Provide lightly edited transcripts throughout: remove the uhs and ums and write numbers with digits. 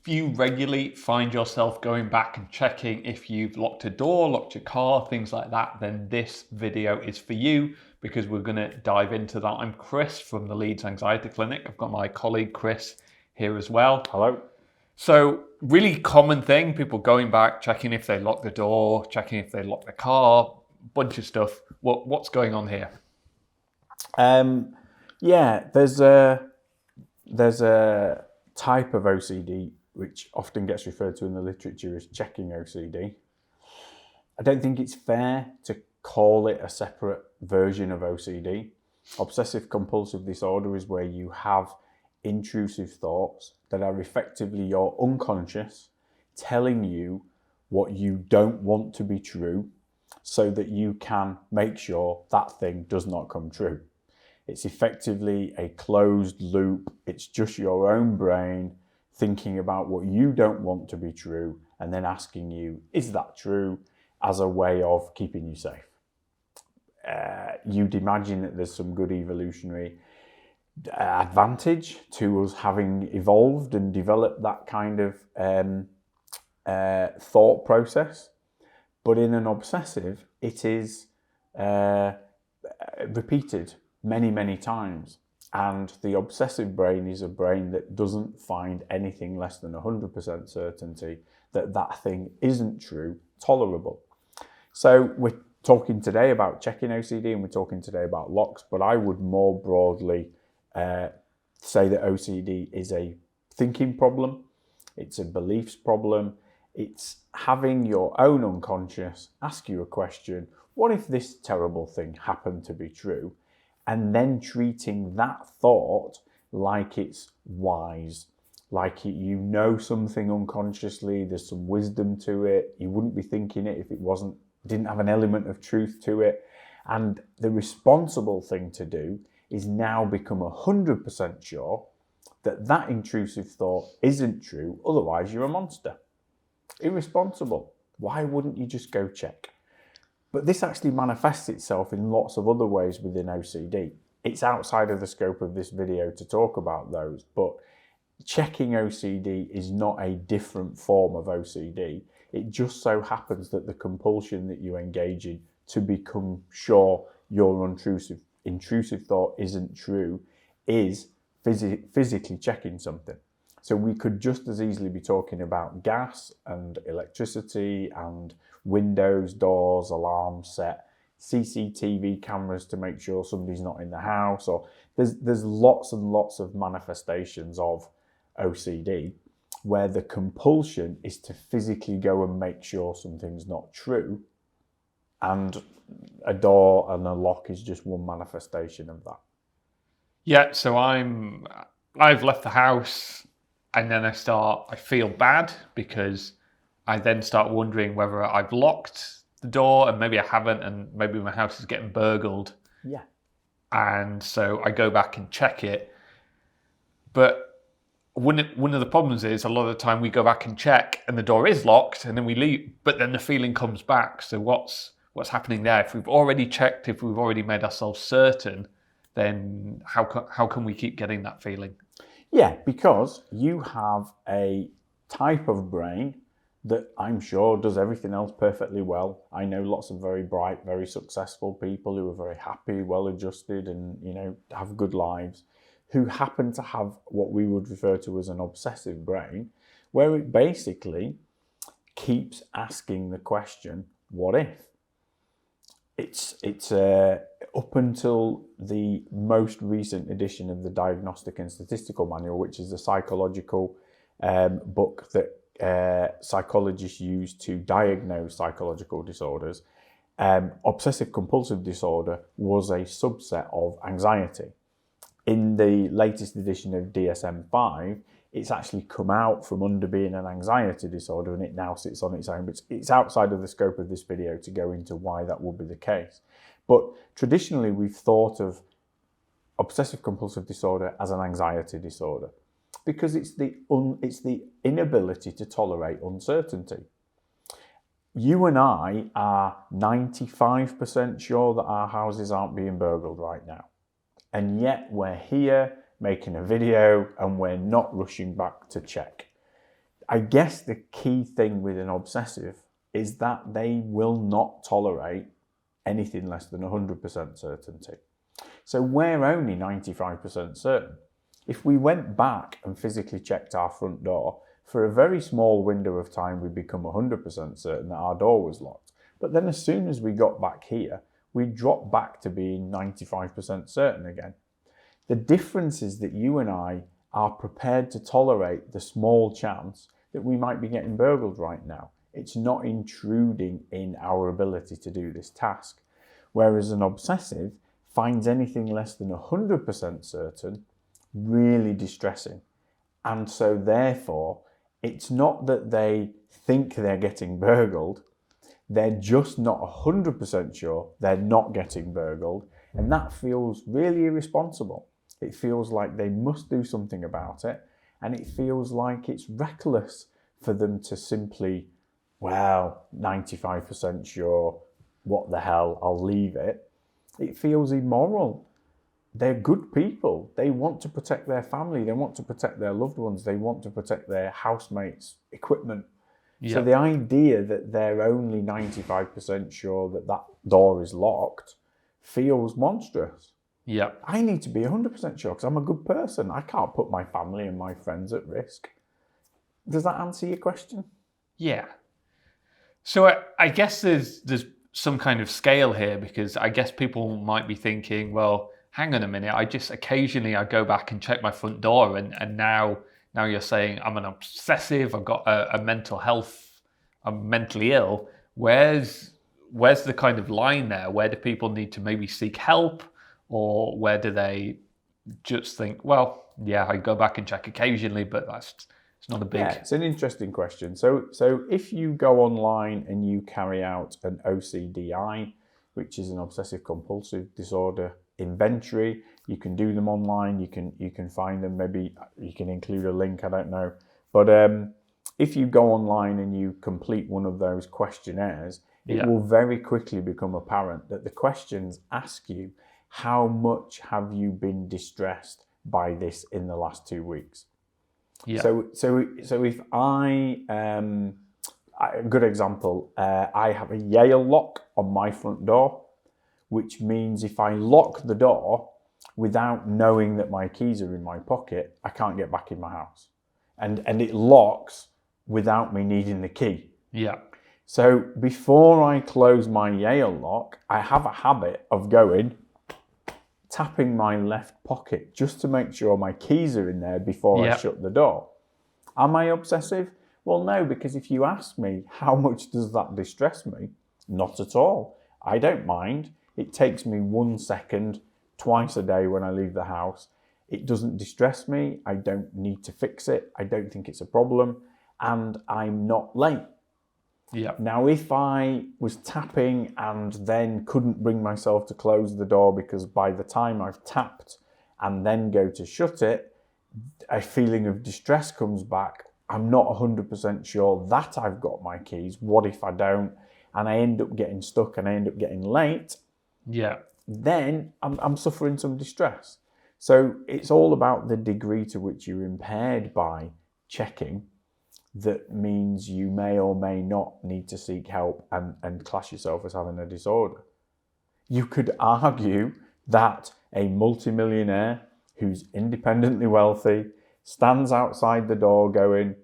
If you regularly find yourself going back and checking if you've locked a door, locked your car, things like that, then this video is for you because we're going to dive into that. I'm Chris from the Leeds Anxiety Clinic. I've got my colleague Chris here as well. Hello. So really common thing, people going back, checking if they lock the door, checking if they lock the car, bunch of stuff. What's going on here? Yeah, there's a type of OCD which often gets referred to in the literature as checking OCD. I don't think it's fair to call it a separate version of OCD. Obsessive-compulsive disorder is where you have intrusive thoughts that are effectively your unconscious telling you what you don't want to be true so that you can make sure that thing does not come true. It's effectively a closed loop. It's just your own brain thinking about what you don't want to be true and then asking you, is that true, as a way of keeping you safe. You'd imagine that there's some good evolutionary advantage to us having evolved and developed that kind of thought process. But in an obsessive, it is repeated many, many times. And the obsessive brain is a brain that doesn't find anything less than 100% certainty that that thing isn't true tolerable. So we're talking today about checking OCD and we're talking today about locks, but I would more broadly say that OCD is a thinking problem, it's a beliefs problem, it's having your own unconscious ask you a question, what if this terrible thing happened to be true? And then treating that thought like it's wise, like you know something unconsciously, there's some wisdom to it, you wouldn't be thinking it if it didn't have an element of truth to it. And the responsible thing to do is now become 100% sure that that intrusive thought isn't true, otherwise you're a monster. Irresponsible. Why wouldn't you just go check? But this actually manifests itself in lots of other ways within OCD. It's outside of the scope of this video to talk about those, but checking OCD is not a different form of OCD. It just so happens that the compulsion that you engage in to become sure your intrusive thought isn't true is physically checking something. So we could just as easily be talking about gas and electricity and windows, doors, alarms set, CCTV cameras to make sure somebody's not in the house, or there's lots and lots of manifestations of OCD where the compulsion is to physically go and make sure something's not true, and a door and a lock is just one manifestation of that. Yeah, so I've left the house and then I feel bad because I then start wondering whether I've locked the door and maybe I haven't, and maybe my house is getting burgled. Yeah. And so I go back and check it. But one of the problems is a lot of the time we go back and check and the door is locked and then we leave, but then the feeling comes back. So what's happening there? If we've already checked, if we've already made ourselves certain, then how can we keep getting that feeling? Yeah, because you have a type of brain that I'm sure does everything else perfectly well. I know lots of very bright, very successful people who are very happy, well-adjusted and, have good lives, who happen to have what we would refer to as an obsessive brain, where it basically keeps asking the question, what if? It's up until the most recent edition of the Diagnostic and Statistical Manual, which is a psychological book that psychologists use to diagnose psychological disorders. Obsessive-compulsive disorder was a subset of anxiety. In the latest edition of DSM-5, it's actually come out from under being an anxiety disorder and it now sits on its own. But it's outside of the scope of this video to go into why that would be the case. But traditionally, we've thought of obsessive-compulsive disorder as an anxiety disorder because it's the inability to tolerate uncertainty. You and I are 95% sure that our houses aren't being burgled right now. And yet we're here making a video and we're not rushing back to check. I guess the key thing with an obsessive is that they will not tolerate anything less than 100% certainty. So we're only 95% certain. If we went back and physically checked our front door, for a very small window of time, we become 100% certain that our door was locked. But then as soon as we got back here, we dropped back to being 95% certain again. The difference is that you and I are prepared to tolerate the small chance that we might be getting burgled right now. It's not intruding in our ability to do this task. Whereas an obsessive finds anything less than 100% certain really distressing. And so therefore, it's not that they think they're getting burgled, they're just not 100% sure they're not getting burgled, and that feels really irresponsible. It feels like they must do something about it, and it feels like it's reckless for them to simply, well, 95% sure, what the hell, I'll leave it. It feels immoral. They're good people. They want to protect their family. They want to protect their loved ones. They want to protect their housemates' equipment. Yep. So the idea that they're only 95% sure that that door is locked feels monstrous. Yeah. I need to be 100% sure because I'm a good person. I can't put my family and my friends at risk. Does that answer your question? Yeah. So I guess there's some kind of scale here, because I guess people might be thinking, well, hang on a minute, I go back and check my front door, and now you're saying I'm an obsessive, I've got a mental health, I'm mentally ill. Where's the kind of line there? Where do people need to maybe seek help, or where do they just think, well, yeah, I go back and check occasionally, but it's not a big... Yeah, it's an interesting question. So if you go online and you carry out an OCDI, which is an obsessive-compulsive disorder inventory, you can do them online, you can find them, maybe you can include a link, I don't know. But if you go online and you complete one of those questionnaires, it will very quickly become apparent that the questions ask you, how much have you been distressed by this in the last 2 weeks? Yeah. So if a good example, I have a Yale lock on my front door, which means if I lock the door without knowing that my keys are in my pocket, I can't get back in my house. And it locks without me needing the key. Yeah. So before I close my Yale lock, I have a habit of tapping my left pocket just to make sure my keys are in there before I shut the door. Am I obsessive? Well, no, because if you ask me, how much does that distress me? Not at all. I don't mind. It takes me 1 second twice a day when I leave the house. It doesn't distress me. I don't need to fix it. I don't think it's a problem. And I'm not late. Yeah. Now, if I was tapping and then couldn't bring myself to close the door because by the time I've tapped and then go to shut it, a feeling of distress comes back. I'm not 100% sure that I've got my keys. What if I don't? And I end up getting stuck and I end up getting late. Yeah. Then I'm suffering some distress. So it's all about the degree to which you're impaired by checking. That means you may or may not need to seek help and class yourself as having a disorder. You could argue that a multimillionaire who's independently wealthy stands outside the door going,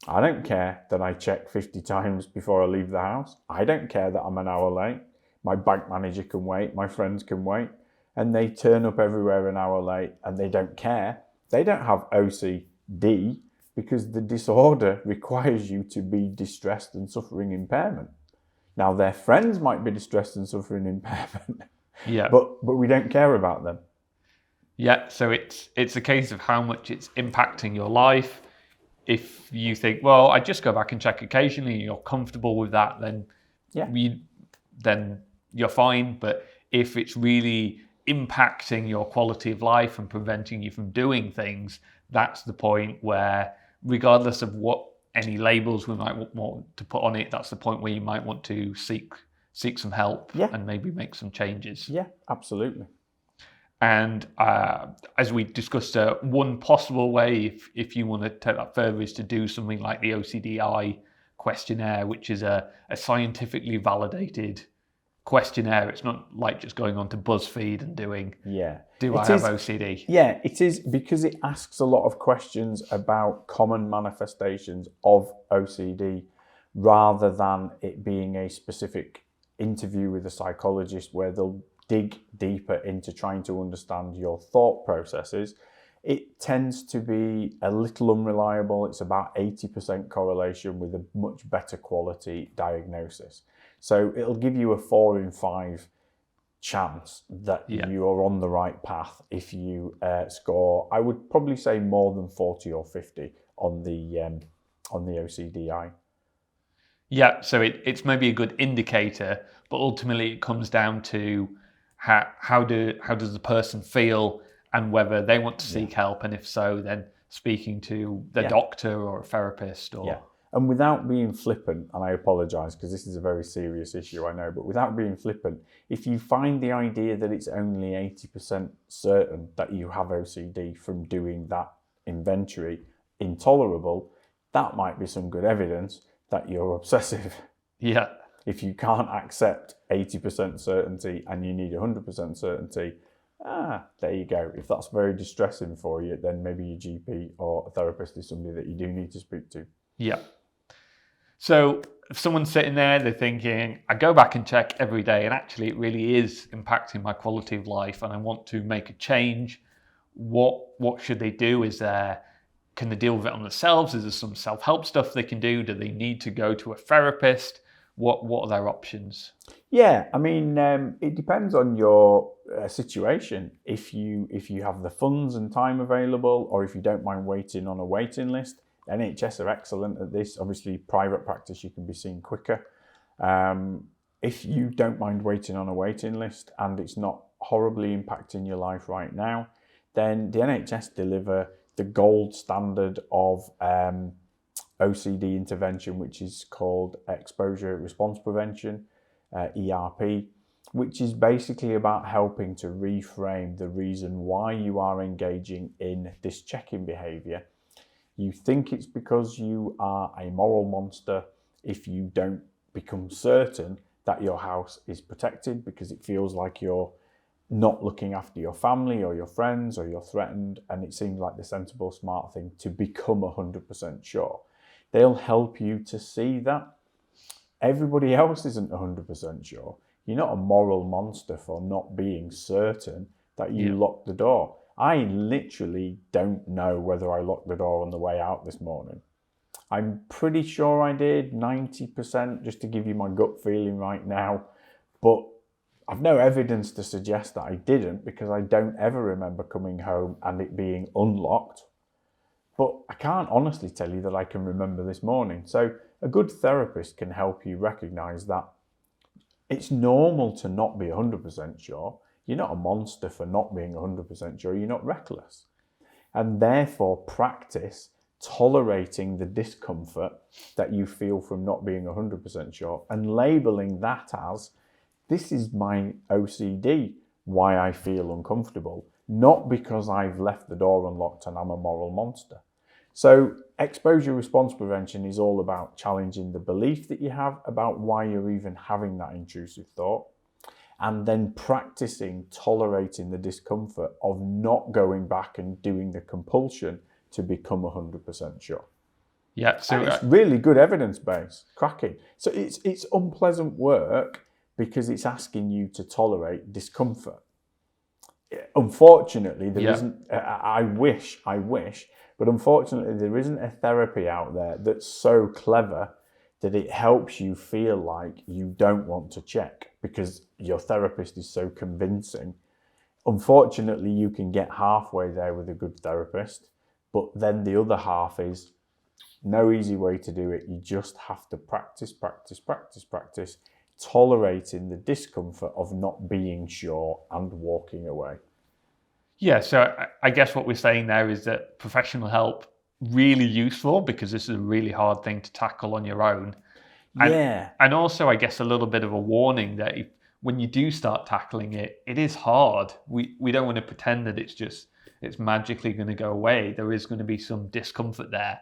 I don't care that I check 50 times before I leave the house. I don't care that I'm an hour late. My bank manager can wait. My friends can wait. And they turn up everywhere an hour late and they don't care. They don't have OCD. Because the disorder requires you to be distressed and suffering impairment. Now, their friends might be distressed and suffering impairment, but we don't care about them. Yeah, so it's a case of how much it's impacting your life. If you think, well, I just go back and check occasionally, and you're comfortable with that, then then you're fine. But if it's really impacting your quality of life and preventing you from doing things, that's the point where, regardless of what any labels we might want to put on it, that's the point where you might want to seek some help and maybe make some changes. Yeah, absolutely. And as we discussed, one possible way, if you want to take that further, is to do something like the OCDI questionnaire, which is a scientifically validated questionnaire. It's not like just going on to BuzzFeed and doing, do I have OCD? Yeah, it is, because it asks a lot of questions about common manifestations of OCD rather than it being a specific interview with a psychologist where they'll dig deeper into trying to understand your thought processes. It tends to be a little unreliable. It's about 80% correlation with a much better quality diagnosis. So it'll give you a 4 in 5 chance that you are on the right path if you score, I would probably say, more than 40 or 50 on the OCDI. Yeah, so it's maybe a good indicator, but ultimately it comes down to how does the person feel and whether they want to seek help, and if so, then speaking to the doctor or a therapist. And without being flippant, and I apologise because this is a very serious issue, I know, but without being flippant, if you find the idea that it's only 80% certain that you have OCD from doing that inventory intolerable, that might be some good evidence that you're obsessive. Yeah. If you can't accept 80% certainty and you need 100% certainty, there you go. If that's very distressing for you, then maybe your GP or a therapist is somebody that you do need to speak to. Yeah. So if someone's sitting there, they're thinking, I go back and check every day, and actually it really is impacting my quality of life, and I want to make a change. What should they do? Can they deal with it on themselves? Is there some self-help stuff they can do? Do they need to go to a therapist? What are their options? Yeah, I mean, it depends on your situation. If you have the funds and time available, or if you don't mind waiting on a waiting list, NHS are excellent at this. Obviously, private practice, you can be seen quicker. If you don't mind waiting on a waiting list and it's not horribly impacting your life right now, then the NHS deliver the gold standard of OCD intervention, which is called exposure response prevention, ERP, which is basically about helping to reframe the reason why you are engaging in this checking behaviour. You think it's because you are a moral monster if you don't become certain that your house is protected, because it feels like you're not looking after your family or your friends, or you're threatened, and it seems like the sensible, smart thing to become 100% sure. They'll help you to see that. Everybody else isn't 100% sure. You're not a moral monster for not being certain that you locked the door. I literally don't know whether I locked the door on the way out this morning. I'm pretty sure I did, 90%, just to give you my gut feeling right now. But I've no evidence to suggest that I didn't, because I don't ever remember coming home and it being unlocked. But I can't honestly tell you that I can remember this morning. So a good therapist can help you recognise that it's normal to not be 100% sure. You're not a monster for not being 100% sure. You're not reckless. And therefore practice tolerating the discomfort that you feel from not being 100% sure, and labelling that as, this is my OCD, why I feel uncomfortable, not because I've left the door unlocked and I'm a moral monster. So exposure response prevention is all about challenging the belief that you have about why you're even having that intrusive thought, and then practicing tolerating the discomfort of not going back and doing the compulsion to become 100% sure. Yeah, so and it's really good evidence base, cracking. So it's unpleasant work because it's asking you to tolerate discomfort. Unfortunately, there isn't. I wish, but unfortunately, there isn't a therapy out there that's so clever that it helps you feel like you don't want to check because your therapist is so convincing. Unfortunately, you can get halfway there with a good therapist, but then the other half is no easy way to do it. You just have to practice, tolerating the discomfort of not being sure and walking away. Yeah, so I guess what we're saying there is that professional help, really useful, because this is a really hard thing to tackle on your own. And also, I guess, a little bit of a warning that when you do start tackling it, it is hard. We don't want to pretend that it's magically going to go away. There is going to be some discomfort there.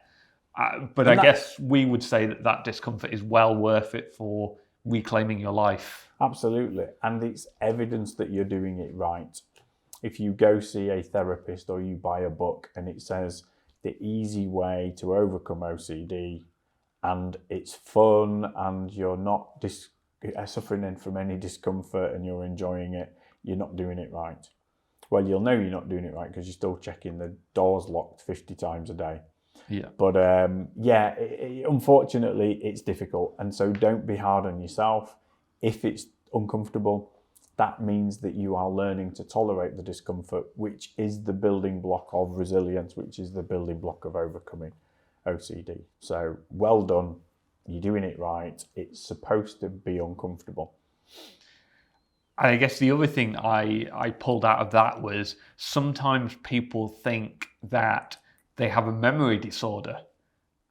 But I guess we would say that discomfort is well worth it for reclaiming your life. Absolutely. And it's evidence that you're doing it right. If you go see a therapist or you buy a book and it says the easy way to overcome OCD and it's fun and you're not suffering from any discomfort and you're enjoying it, you're not doing it right. Well, you'll know you're not doing it right because you're still checking the doors locked 50 times a day. Yeah. But unfortunately, it's difficult. And so don't be hard on yourself. If it's uncomfortable, that means that you are learning to tolerate the discomfort, which is the building block of resilience, which is the building block of overcoming OCD. So well done. You're doing it right. It's supposed to be uncomfortable. I guess the other thing I pulled out of that was sometimes people think that they have a memory disorder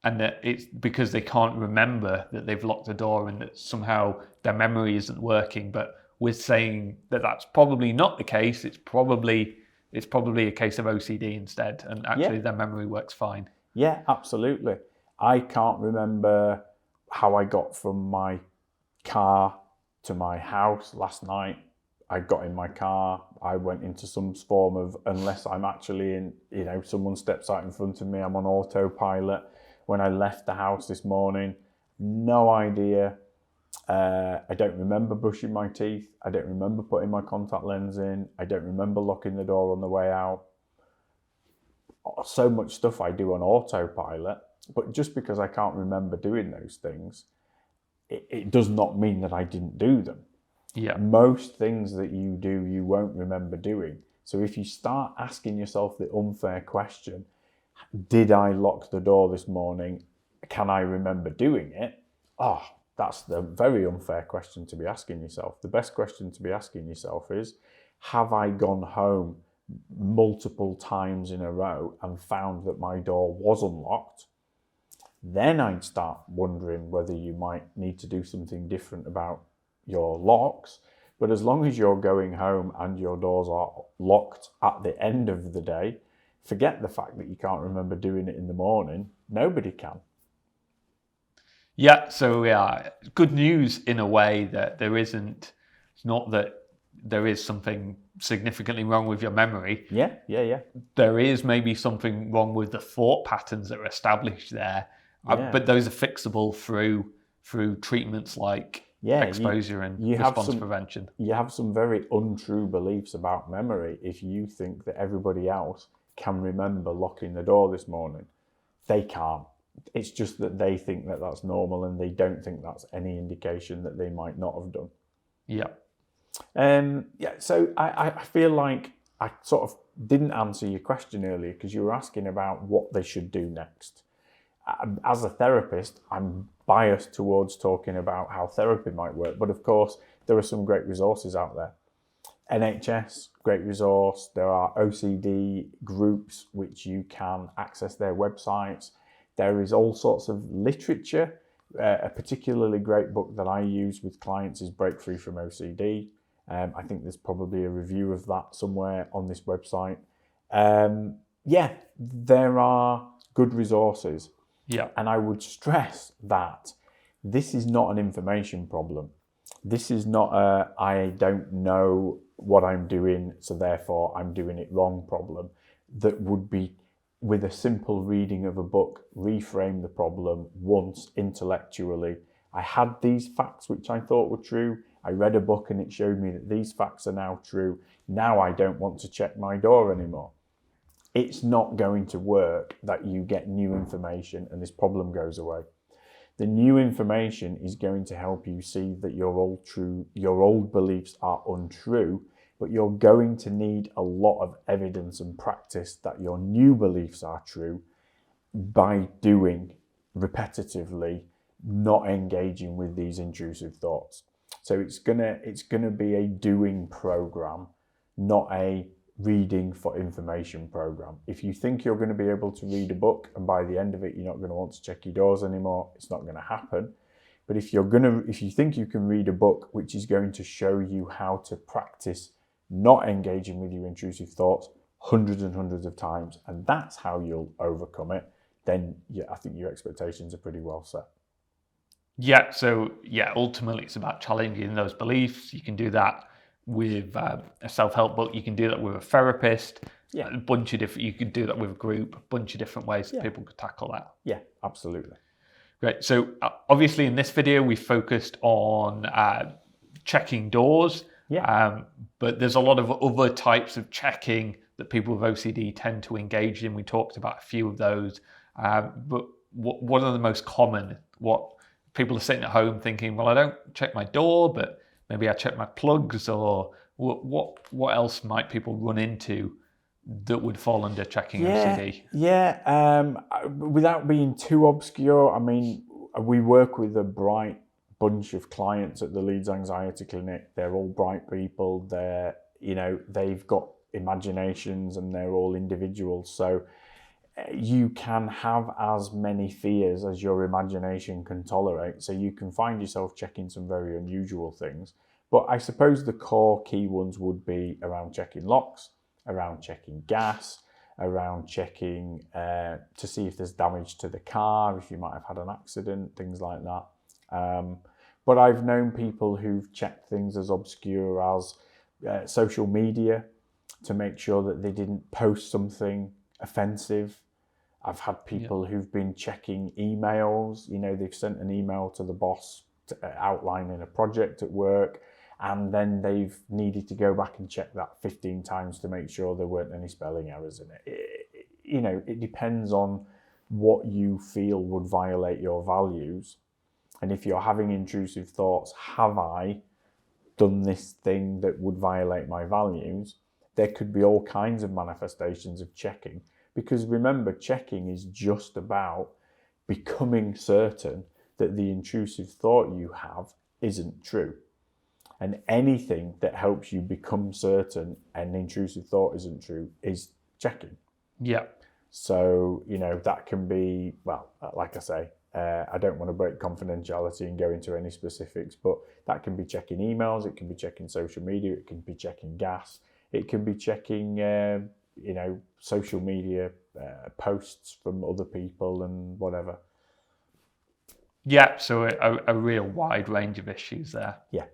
and that it's because they can't remember that they've locked the door and that somehow their memory isn't working. But we're saying that that's probably not the case. It's probably a case of OCD instead, and actually their memory works fine. Yeah, absolutely. I can't remember how I got from my car to my house last night. I got in my car, I went into some form of, unless I'm actually in, someone steps out in front of me, I'm on autopilot. When I left the house this morning, no idea. I don't remember brushing my teeth. I don't remember putting my contact lens in. I don't remember locking the door on the way out. So much stuff I do on autopilot, but just because I can't remember doing those things, it does not mean that I didn't do them. Yeah. Most things that you do, you won't remember doing. So if you start asking yourself the unfair question, did I lock the door this morning? Can I remember doing it? That's the very unfair question to be asking yourself. The best question to be asking yourself is, have I gone home multiple times in a row and found that my door was unlocked? Then I'd start wondering whether you might need to do something different about your locks. But as long as you're going home and your doors are locked at the end of the day, forget the fact that you can't remember doing it in the morning. Nobody can. Yeah, so good news in a way that it's not that there is something significantly wrong with your memory. Yeah. There is maybe something wrong with the thought patterns that are established there, but those are fixable through treatments like exposure and response prevention. You have some very untrue beliefs about memory if you think that everybody else can remember locking the door this morning. They can't. It's just that they think that that's normal and they don't think that's any indication that they might not have done. Yeah. So I feel like I sort of didn't answer your question earlier because you were asking about what they should do next. As a therapist, I'm biased towards talking about how therapy might work, but of course there are some great resources out there. NHS, great resource. There are OCD groups which you can access their websites. There is all sorts of literature. A particularly great book that I use with clients is Break Free from OCD. I think there's probably a review of that somewhere on this website. There are good resources. Yeah. And I would stress that this is not an information problem. This is not a I don't know what I'm doing, so therefore I'm doing it wrong problem. That would be, with a simple reading of a book, reframe the problem once intellectually. I had these facts which I thought were true. I read a book and it showed me that these facts are now true. Now I don't want to check my door anymore. It's not going to work that you get new information and this problem goes away. The new information is going to help you see that your old beliefs are untrue, but you're going to need a lot of evidence and practice that your new beliefs are true by doing repetitively, not engaging with these intrusive thoughts. So it's gonna be a doing program, not a reading for information program. If you think you're going to be able to read a book and by the end of it you're not going to want to check your doors anymore, it's not going to happen. But if you think you can read a book which is going to show you how to practice not engaging with your intrusive thoughts hundreds and hundreds of times, and that's how you'll overcome it, then I think your expectations are pretty well set. Yeah, so ultimately it's about challenging those beliefs. You can do that with a self-help book. You can do that with a therapist. Yeah. A bunch of different. You could do that with a group. A bunch of different ways that people could tackle that. Yeah, absolutely. Great. So obviously in this video we focused on checking doors. Yeah. But there's a lot of other types of checking that people with OCD tend to engage in. We talked about a few of those. But what are the most common? What people are sitting at home thinking, well, I don't check my door, but maybe I check my plugs, or what else might people run into that would fall under checking OCD? Yeah, without being too obscure, I mean, we work with a bright bunch of clients at the Leeds Anxiety Clinic. They're all bright people. They've got imaginations and they're all individuals. So you can have as many fears as your imagination can tolerate. So you can find yourself checking some very unusual things. But I suppose the core key ones would be around checking locks, around checking gas, around checking to see if there's damage to the car, if you might have had an accident, things like that. But I've known people who've checked things as obscure as social media to make sure that they didn't post something offensive. I've had people who've been checking emails. They've sent an email to the boss outlining a project at work, and then they've needed to go back and check that 15 times to make sure there weren't any spelling errors in it. It depends on what you feel would violate your values. And if you're having intrusive thoughts, have I done this thing that would violate my values? There could be all kinds of manifestations of checking. Because remember, checking is just about becoming certain that the intrusive thought you have isn't true. And anything that helps you become certain an intrusive thought isn't true is checking. Yeah. So, that can be, well, like I say, I don't want to break confidentiality and go into any specifics, but that can be checking emails, it can be checking social media, it can be checking gas, it can be checking, social media posts from other people and whatever. Yeah, so a real wide range of issues there. Yeah.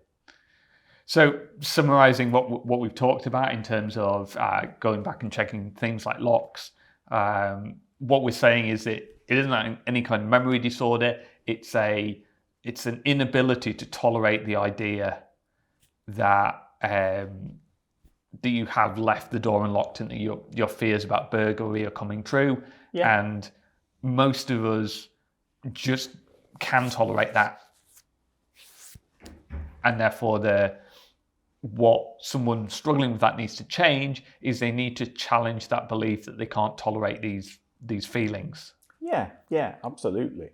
So summarising what we've talked about in terms of going back and checking things like locks, what we're saying is that it isn't any kind of memory disorder. It's an inability to tolerate the idea that that you have left the door unlocked and that your fears about burglary are coming true. Yeah. And most of us just can tolerate that. And therefore, what someone struggling with that needs to change is they need to challenge that belief that they can't tolerate these feelings. Yeah, absolutely.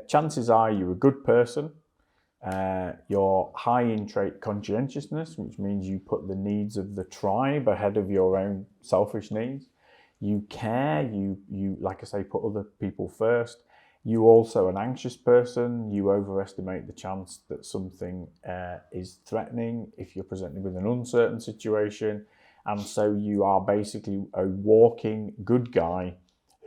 Chances are you're a good person. You're high in trait conscientiousness, which means you put the needs of the tribe ahead of your own selfish needs. You care, you like I say, put other people first. You also an anxious person. You overestimate the chance that something is threatening if you're presented with an uncertain situation. And so you are basically a walking good guy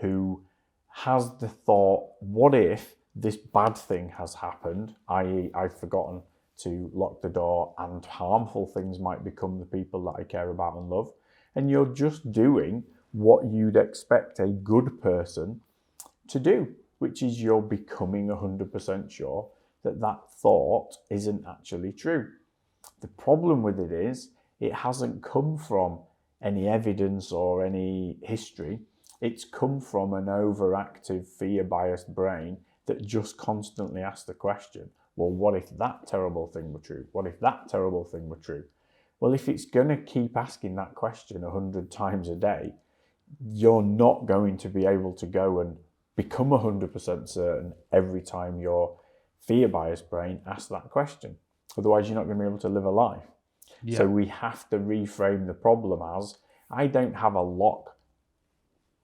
who has the thought, what if this bad thing has happened, i.e. I've forgotten to lock the door and harmful things might become the people that I care about and love. And you're just doing what you'd expect a good person to do, which is you're becoming 100% sure that that thought isn't actually true. The problem with it is it hasn't come from any evidence or any history. It's come from an overactive fear-biased brain that just constantly asks the question, well, what if that terrible thing were true? What if that terrible thing were true? Well, if it's going to keep asking that question 100 times a day, you're not going to be able to go and become 100% certain every time your fear-biased brain asks that question. Otherwise, you're not going to be able to live a life. Yeah. So we have to reframe the problem as, I don't have a lock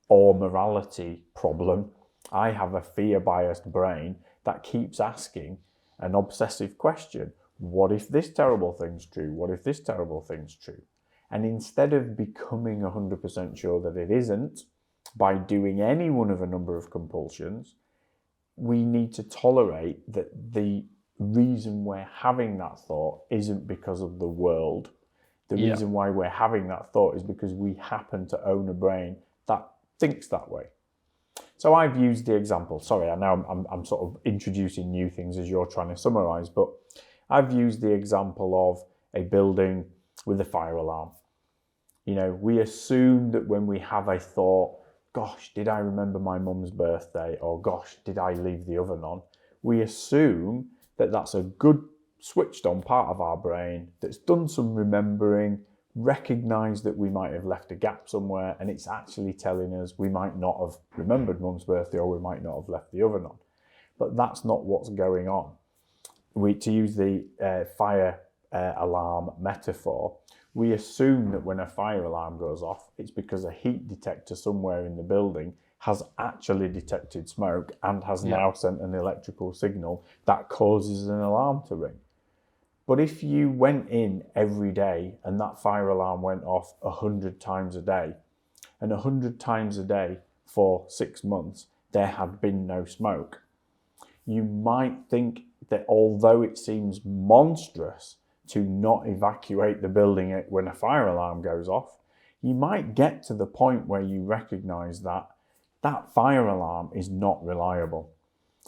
or morality problem. I have a fear-biased brain that keeps asking, an obsessive question. What if this terrible thing's true? What if this terrible thing's true? And instead of becoming 100% sure that it isn't, by doing any one of a number of compulsions, we need to tolerate that the reason we're having that thought isn't because of the world. The reason why we're having that thought is because we happen to own a brain that thinks that way. So I've used the example, sorry, I know I'm sort of introducing new things as you're trying to summarize, but I've used the example of a building with a fire alarm. You know, we assume that when we have a thought, gosh, did I remember my mum's birthday? Or gosh, did I leave the oven on? We assume that that's a good switched on part of our brain that's done some remembering, recognized that we might have left a gap somewhere, and it's actually telling us we might not have remembered mum's birthday or we might not have left the oven on. But that's not what's going on. To use the fire alarm metaphor, we assume that when a fire alarm goes off, it's because a heat detector somewhere in the building has actually detected smoke and has now sent an electrical signal that causes an alarm to ring. But if you went in every day and that fire alarm went off 100 times a day, and 100 times a day for 6 months, there had been no smoke, you might think that although it seems monstrous to not evacuate the building when a fire alarm goes off, you might get to the point where you recognize that that fire alarm is not reliable.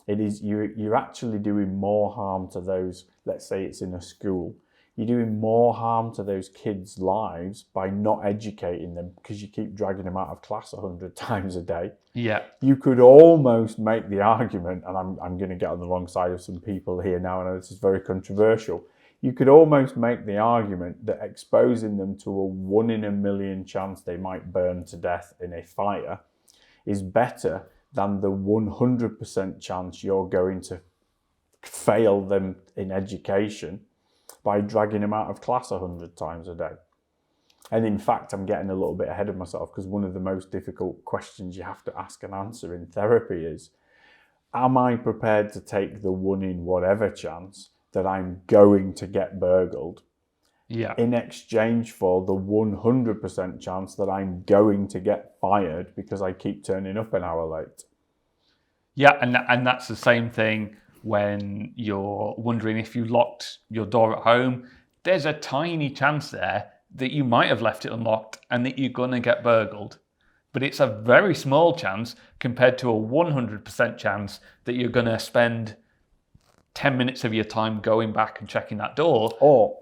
It is you're actually doing more harm to those, let's say it's in a school, you're doing more harm to those kids' lives by not educating them because you keep dragging them out of class 100 times a day. Yeah. You could almost make the argument, and I'm going to get on the wrong side of some people here now, I know this is very controversial. You could almost make the argument that exposing them to a 1 in a million chance they might burn to death in a fire is better than the 100% chance you're going to fail them in education by dragging them out of class 100 times a day. And in fact, I'm getting a little bit ahead of myself because one of the most difficult questions you have to ask and answer in therapy is, am I prepared to take the 1 in whatever chance that I'm going to get burgled in exchange for the 100% chance that I'm going to get fired because I keep turning up an hour late? Yeah, and that's the same thing when you're wondering if you locked your door at home. There's a tiny chance there that you might have left it unlocked and that you're going to get burgled. But it's a very small chance compared to a 100% chance that you're going to spend 10 minutes of your time going back and checking that door. Or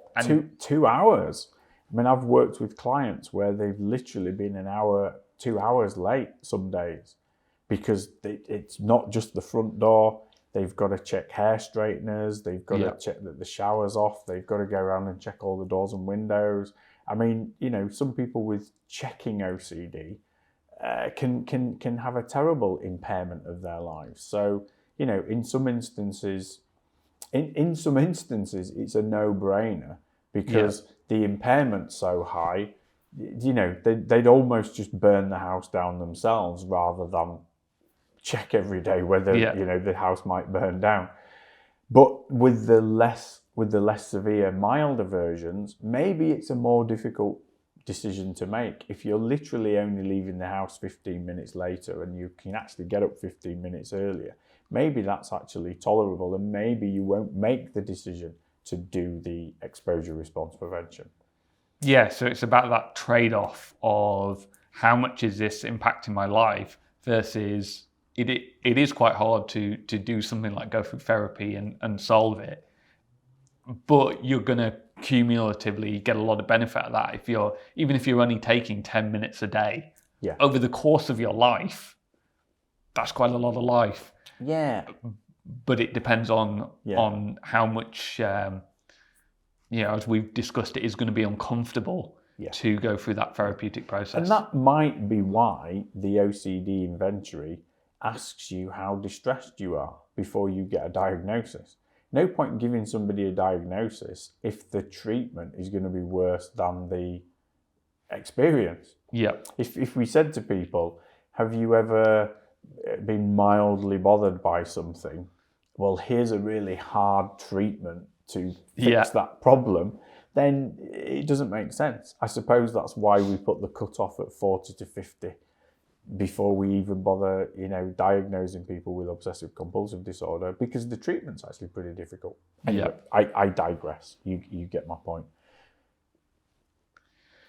2 hours. I mean, I've worked with clients where they've literally been an hour, 2 hours late some days because it's not just the front door. They've got to check hair straighteners. They've got to check that the shower's off. They've got to go around and check all the doors and windows. I mean, you know, some people with checking OCD can have a terrible impairment of their lives. So, you know, in some instances, it's a no-brainer because the impairment's so high, you know, they'd almost just burn the house down themselves rather than check every day whether you know the house might burn down. But with the less severe, milder versions, maybe it's a more difficult decision to make. If you're literally only leaving the house 15 minutes later and you can actually get up 15 minutes earlier, maybe that's actually tolerable, and maybe you won't make the decision to do the exposure response prevention. Yeah, so it's about that trade-off of how much is this impacting my life versus it is quite hard to do something like go through therapy and solve it. But you're going to cumulatively get a lot of benefit out of that even if you're only taking 10 minutes a day. Yeah. Over the course of your life, that's quite a lot of life. Yeah. But it depends on how much, as we've discussed, it is going to be uncomfortable to go through that therapeutic process. And that might be why the OCD inventory asks you how distressed you are before you get a diagnosis. No point giving somebody a diagnosis if the treatment is going to be worse than the experience. Yeah. If we said to people, have you ever been mildly bothered by something? well, here's a really hard treatment to fix Yeah. that problem, then it doesn't make sense. I suppose that's why we put the cutoff at 40 to 50 before we even bother, diagnosing people with obsessive compulsive disorder, because the treatment's actually pretty difficult. Anyway, I digress. You get my point.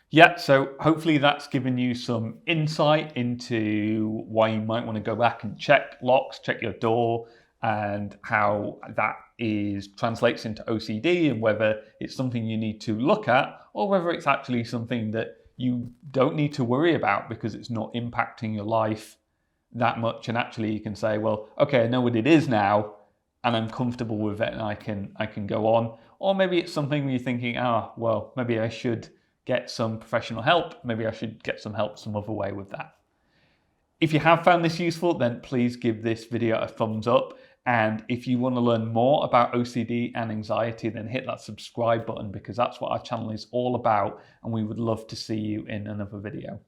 Yeah, so hopefully that's given you some insight into why you might want to go back and check locks, check your door, and how that translates into OCD, and whether it's something you need to look at, or whether it's actually something that you don't need to worry about because it's not impacting your life that much. And actually you can say, well, okay, I know what it is now, and I'm comfortable with it, and I can go on. Or maybe it's something where you're thinking, well, maybe I should get some professional help. Maybe I should get some help some other way with that. If you have found this useful, then please give this video a thumbs up. And if you want to learn more about OCD and anxiety, then hit that subscribe button, because that's what our channel is all about. And we would love to see you in another video.